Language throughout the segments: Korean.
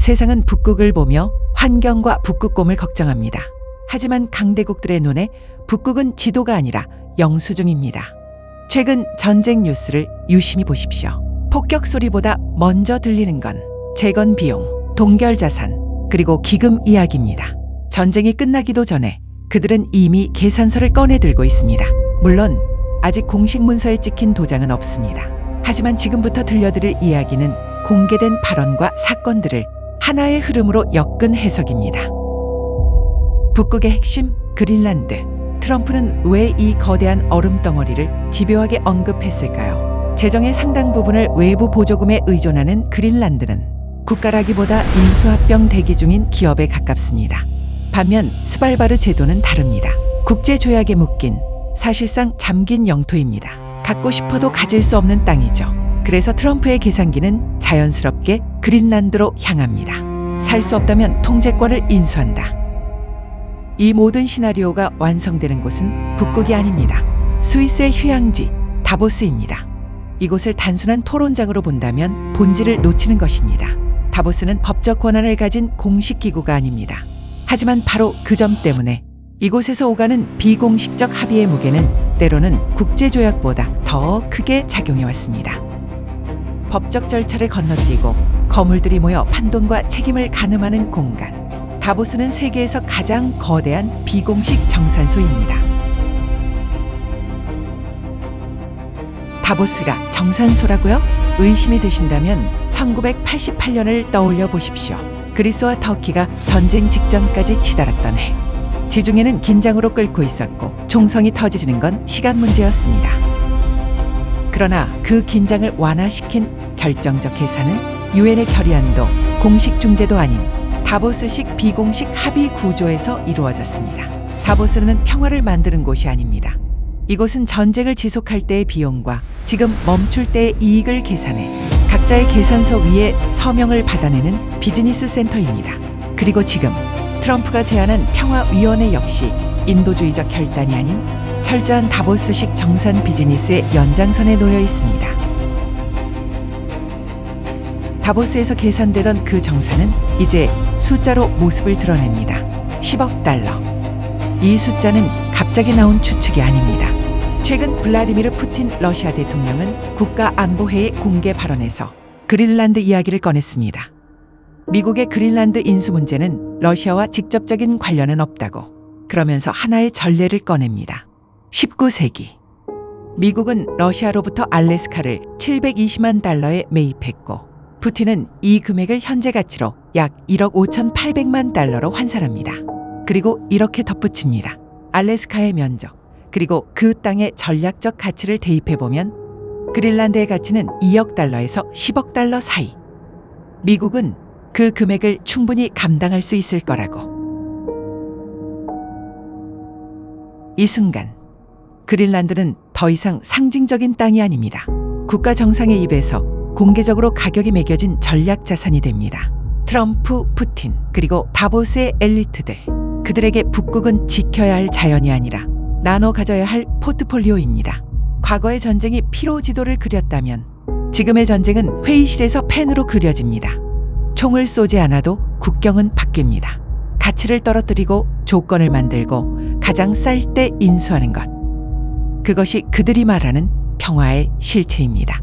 세상은 북극을 보며 환경과 북극곰을 걱정합니다. 하지만 강대국들의 눈에 북극은 지도가 아니라 영수증입니다. 최근 전쟁 뉴스를 유심히 보십시오. 폭격 소리보다 먼저 들리는 건 재건 비용, 동결 자산, 그리고 기금 이야기입니다. 전쟁이 끝나기도 전에 그들은 이미 계산서를 꺼내 들고 있습니다. 물론 아직 공식 문서에 찍힌 도장은 없습니다. 하지만 지금부터 들려드릴 이야기는 공개된 발언과 사건들을 하나의 흐름으로 엮은 해석입니다. 북극의 핵심 그린란드. 트럼프는 왜 이 거대한 얼음 덩어리를 집요하게 언급했을까요? 재정의 상당 부분을 외부 보조금에 의존하는 그린란드는 국가라기보다 인수합병 대기 중인 기업에 가깝습니다. 반면 스발바르 제도는 다릅니다. 국제조약에 묶인 사실상 잠긴 영토입니다. 갖고 싶어도 가질 수 없는 땅이죠. 그래서 트럼프의 계산기는 자연스럽게 그린란드로 향합니다. 살 수 없다면 통제권을 인수한다. 이 모든 시나리오가 완성되는 곳은 북극이 아닙니다. 스위스의 휴양지 다보스입니다. 이곳을 단순한 토론장으로 본다면 본질을 놓치는 것입니다. 다보스는 법적 권한을 가진 공식 기구가 아닙니다. 하지만 바로 그 점 때문에 이곳에서 오가는 비공식적 합의의 무게는 때로는 국제조약보다 더 크게 작용해왔습니다. 법적 절차를 건너뛰고 거물들이 모여 판돈과 책임을 가늠하는 공간. 다보스는 세계에서 가장 거대한 비공식 정산소입니다. 다보스가 정산소라고요? 의심이 드신다면 1988년을 떠올려 보십시오. 그리스와 터키가 전쟁 직전까지 치달았던 해. 지중해는 긴장으로 끓고 있었고 총성이 터지는 건 시간 문제였습니다. 그러나 그 긴장을 완화시킨 결정적 계산은 유엔의 결의안도 공식 중재도 아닌 다보스식 비공식 합의 구조에서 이루어졌습니다. 다보스는 평화를 만드는 곳이 아닙니다. 이곳은 전쟁을 지속할 때의 비용과 지금 멈출 때의 이익을 계산해 각자의 계산서 위에 서명을 받아내는 비즈니스 센터입니다. 그리고 지금 트럼프가 제안한 평화위원회 역시 인도주의적 결단이 아닌 철저한 다보스식 정산 비즈니스의 연장선에 놓여 있습니다. 다보스에서 계산되던 그 정산은 이제 숫자로 모습을 드러냅니다. 10억 달러. 이 숫자는 갑자기 나온 추측이 아닙니다. 최근 블라디미르 푸틴 러시아 대통령은 국가안보회의 공개 발언에서 그린란드 이야기를 꺼냈습니다. 미국의 그린란드 인수 문제는 러시아와 직접적인 관련은 없다고. 그러면서 하나의 전례를 꺼냅니다. 19세기. 미국은 러시아로부터 알래스카를 720만 달러에 매입했고 푸틴은 이 금액을 현재 가치로 약 1억 5,800만 달러로 환산합니다. 그리고 이렇게 덧붙입니다. 알래스카의 면적, 그리고 그 땅의 전략적 가치를 대입해보면 그린란드의 가치는 2억 달러에서 10억 달러 사이. 미국은 그 금액을 충분히 감당할 수 있을 거라고. 이 순간 그린란드는 더 이상 상징적인 땅이 아닙니다. 국가 정상의 입에서 공개적으로 가격이 매겨진 전략 자산이 됩니다. 트럼프, 푸틴, 그리고 다보스의 엘리트들. 그들에게 북극은 지켜야 할 자연이 아니라 나눠 가져야 할 포트폴리오입니다. 과거의 전쟁이 피로 지도를 그렸다면 지금의 전쟁은 회의실에서 펜으로 그려집니다. 총을 쏘지 않아도 국경은 바뀝니다. 가치를 떨어뜨리고 조건을 만들고 가장 쌀 때 인수하는 것. 그것이 그들이 말하는 평화의 실체입니다.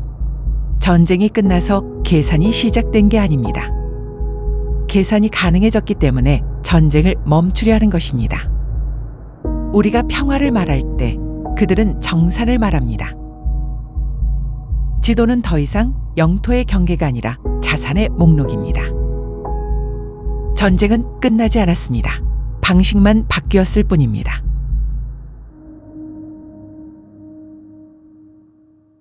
전쟁이 끝나서 계산이 시작된 게 아닙니다. 계산이 가능해졌기 때문에 전쟁을 멈추려 하는 것입니다. 우리가 평화를 말할 때 그들은 정산을 말합니다. 지도는 더 이상 영토의 경계가 아니라 자산의 목록입니다. 전쟁은 끝나지 않았습니다. 방식만 바뀌었을 뿐입니다.